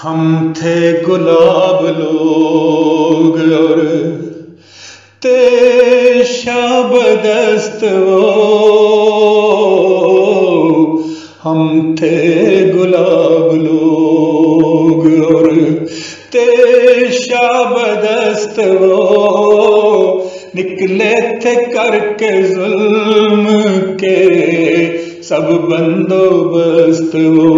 ہم تھے گلاب لوگ اور تھے شبدست وہ، ہم تھے گلاب لوگ اور تھے شبدست وہ، نکلے تھے کر کے ظلم کے سب بندوبست وہ،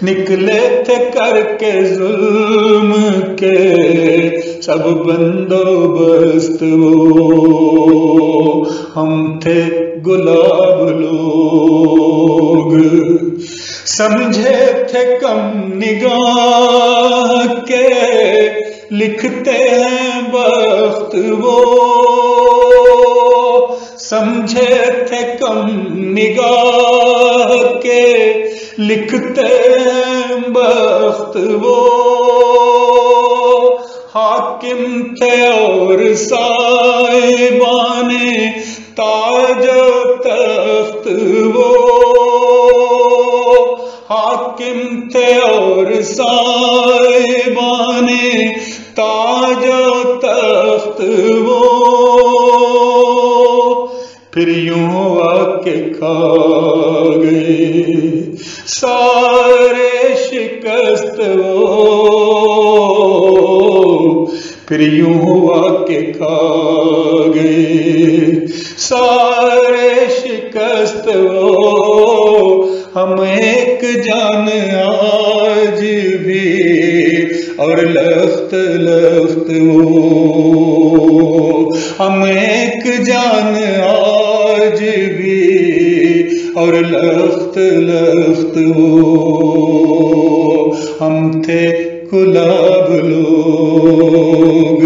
نکلے تھے کر کے ظلم کے سب بندوبست وہ، ہم تھے گلاب لوگ، سمجھے تھے کم نگاہ کے لکھتے ہیں بخت وہ، سمجھے تھے کم نگاہ کے لکھتے ہیں بخت وہ، حاکم تھے اور صاحبان تاج و تخت وہ، حاکم تھے اور صاحبان تاج و تخت وہ، پھر یوں آ کے کھا گئے سارے شکست وہ، پھر یوں آ کے کھا گئے سارے شکست وہ، ہم ایک جان آج بھی اور لخت لخت وہ، ہم ایک جان آج بھی اور لخت لخت وہ، ہم تھے گلاب لوگ،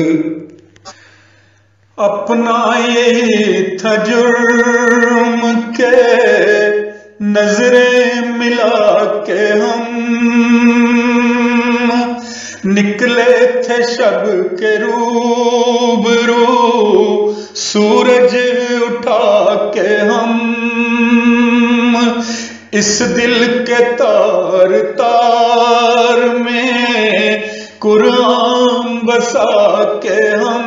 اپنا یہ تھا جرم کے نظریں ملا کے ہم نکلے تھے شب کے روبرو سورج اٹھا کے ہم، اس دل کے تار تار میں قرآن بسا کے ہم،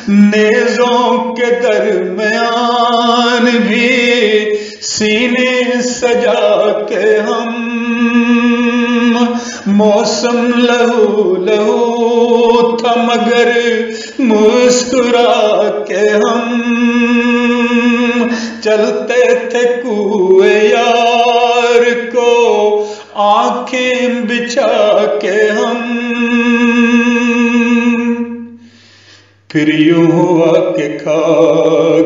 نیزوں کے درمیان بھی سینے سجا کے ہم، موسم لہو لہو تھا مگر مسکرا کے ہم، چلتے تھے کوئے یار کو آنکھیں بچھا کے ہم، پھر یوں ہوا کہ کھا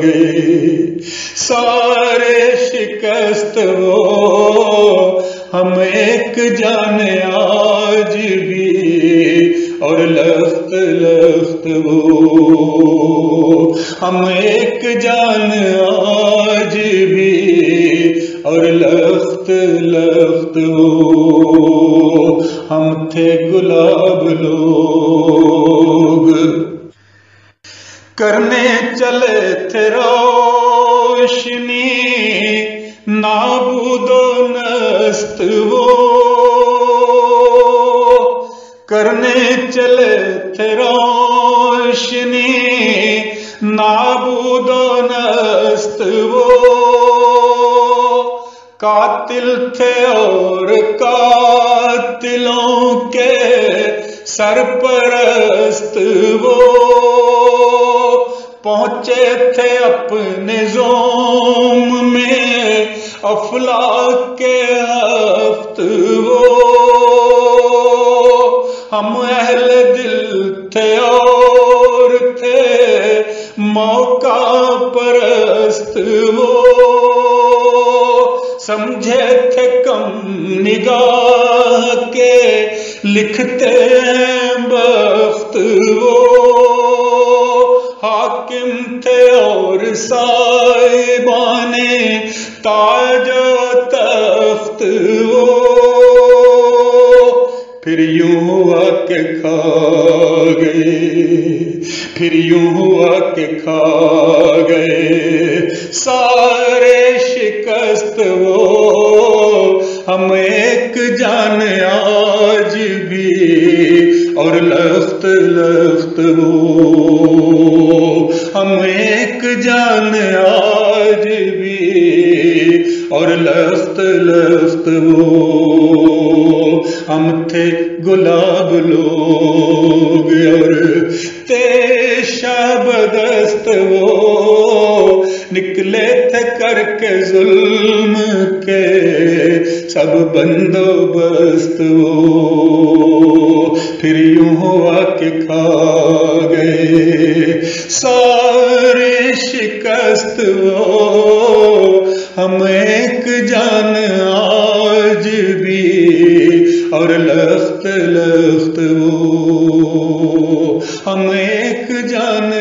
گئے سارے شکست وہ، ہم ایک جان آج بھی اور لخت لخت وہ، ہم ایک جان آج بھی اور لخت لخت وہ، ہم تھے گلاب لوگ، کرنے چلے تھے روشنی نابود و نست وہ، کرنے چلے تھے روشنی نابود و نست وہ، قاتل تھے اور قاتلوں کے سرپرست وہ، پہنچے تھے اپنے زوم میں افلاک کے ہفت وہ، ہم اہل دل تھے اور تھے موقع پرست وہ، سمجھے تھے کم نگاہ کے لکھتے ہیں بخت وہ، حاکم تھے اور صاحبان تاج و تخت وہ، پھر یوں ہوا کہ کھا گئے، پھر یوں ہوا کہ کھا گئے سارے شکست وہ، ہم ایک جان آج بھی اور لخت لخت وہ، ہم ایک جان آج بھی اور لخت لخت وہ، ہم تھے گلاب لوگ اور تھے شابدست وہ، نکلے تھے کر کے ظلم کے سب بندوبست وہ، پھر یوں ہوا کہ کھا گئے سارے شکست وہ، ہم ایک جان آج بھی اور لخت لخت وہ، ہم ایک جان